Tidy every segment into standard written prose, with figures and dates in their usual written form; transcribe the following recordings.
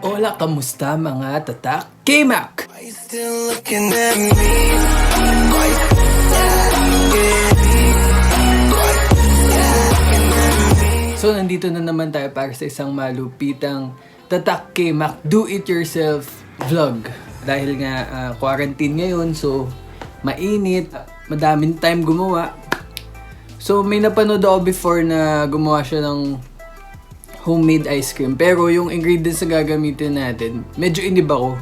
Hola, kamusta mga tatak? KMac! So, nandito na naman tayo para sa isang malupitang Tatak KMac do-it-yourself vlog. Dahil nga quarantine ngayon, so mainit, madaming time gumawa. So, may napanood ako before na gumawa siya ng homemade ice cream. Pero yung ingredients na gagamitin natin, medyo iniba ko.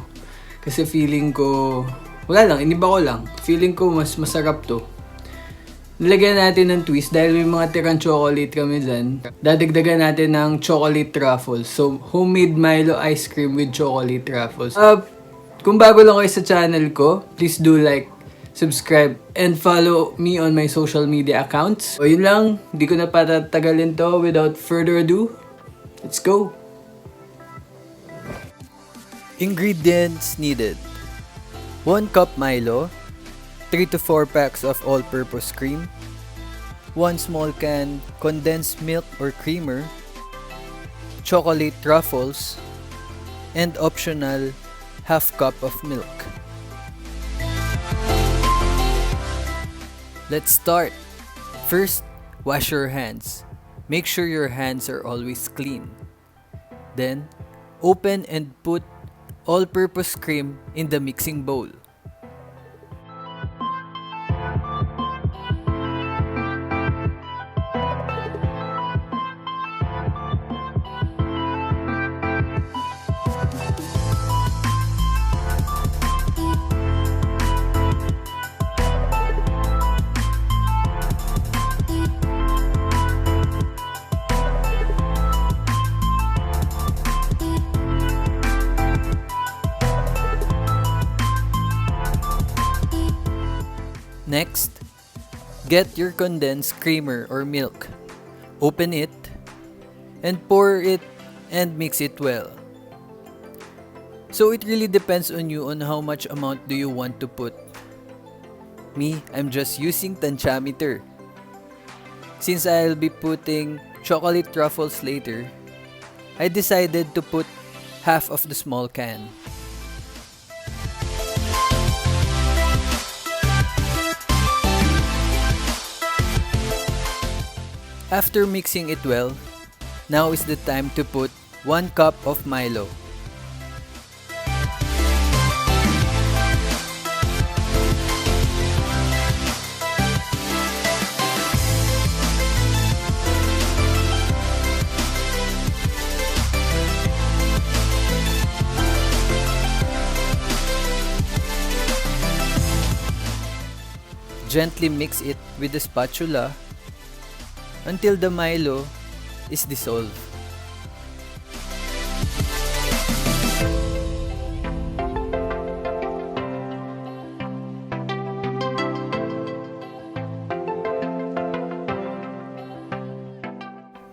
Kasi feeling ko, wala lang, iniba ko lang. Feeling ko mas masarap to. Nilagyan natin ng twist dahil may mga tirang chocolate kami dyan. Dadagdagan natin ng chocolate truffles. So, homemade Milo ice cream with chocolate truffles. Kung bago lang kayo sa channel ko, please do like, subscribe, and follow me on my social media accounts. So, yun lang. Hindi ko na patatagalin to without further ado. Let's go! Ingredients needed: 1 cup Milo, 3 to 4 packs of all-purpose cream, 1 small can condensed milk or creamer, chocolate truffles, and optional half cup of milk. Let's start. First, wash your hands. Make sure your hands are always clean. Then, open and put all-purpose cream in the mixing bowl. Next, get your condensed creamer or milk. Open it and pour it and mix it well. So it really depends on you on how much amount do you want to put. Me, I'm just using tansyameter. Since I'll be putting chocolate truffles later, I decided to put half of the small can. After mixing it well, now is the time to put 1 cup of Milo. Gently mix it with the spatula until the Milo is dissolved.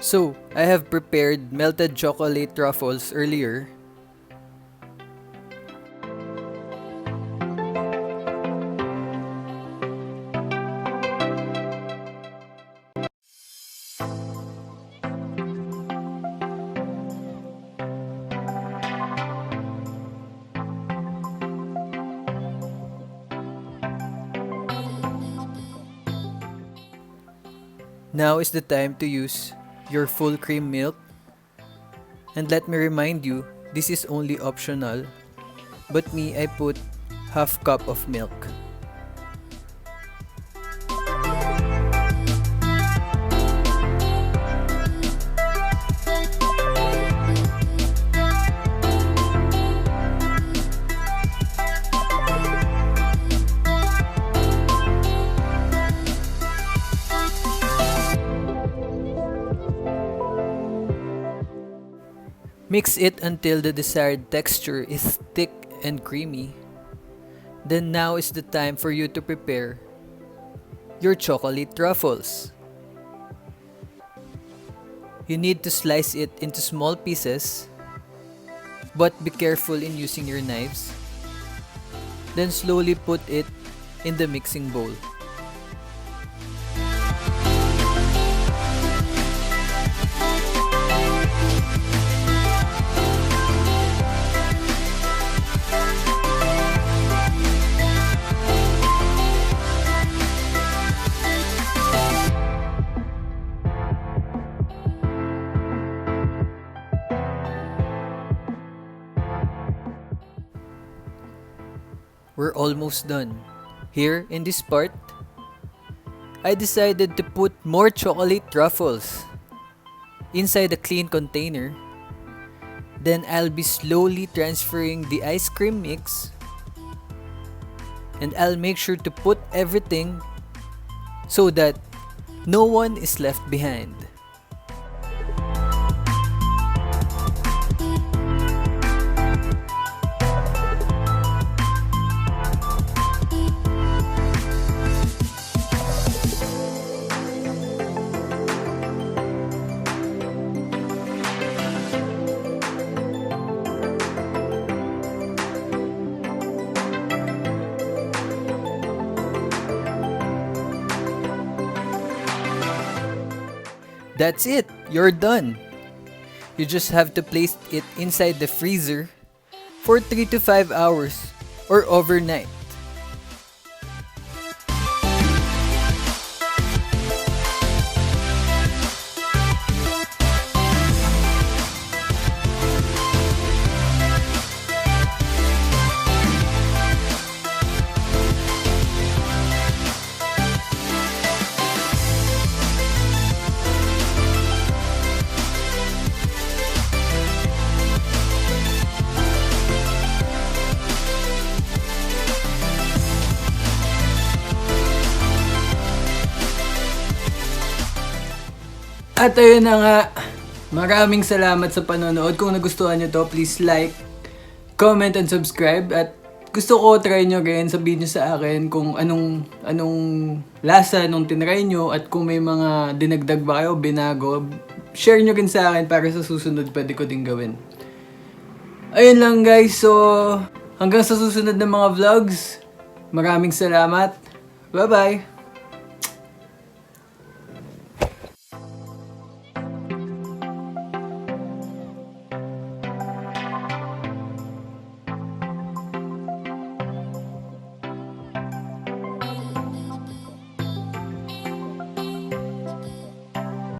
So, I have prepared melted chocolate truffles earlier. Now is the time to use your full cream milk. And let me remind you, this is only optional, but me, I put half cup of milk. Mix it until the desired texture is thick and creamy. Then now is the time for you to prepare your chocolate truffles. You need to slice it into small pieces, but be careful in using your knives. Then slowly put it in the mixing bowl. We're almost done. Here, in this part, I decided to put more chocolate truffles inside a clean container. Then I'll be slowly transferring the ice cream mix, and I'll make sure to put everything so that no one is left behind. That's it! You're done! You just have to place it inside the freezer for 3 to 5 hours or overnight. At ayun na nga, maraming salamat sa panonood. Kung nagustuhan nyo to, please like, comment, and subscribe. At gusto ko try nyo rin, sabihin nyo sa akin kung anong lasa nung tinry nyo at kung may mga dinagdag ba kayo, binago. Share nyo rin sa akin para sa susunod pwede ko din gawin. Ayun lang guys, so hanggang sa susunod na mga vlogs, maraming salamat. Bye-bye!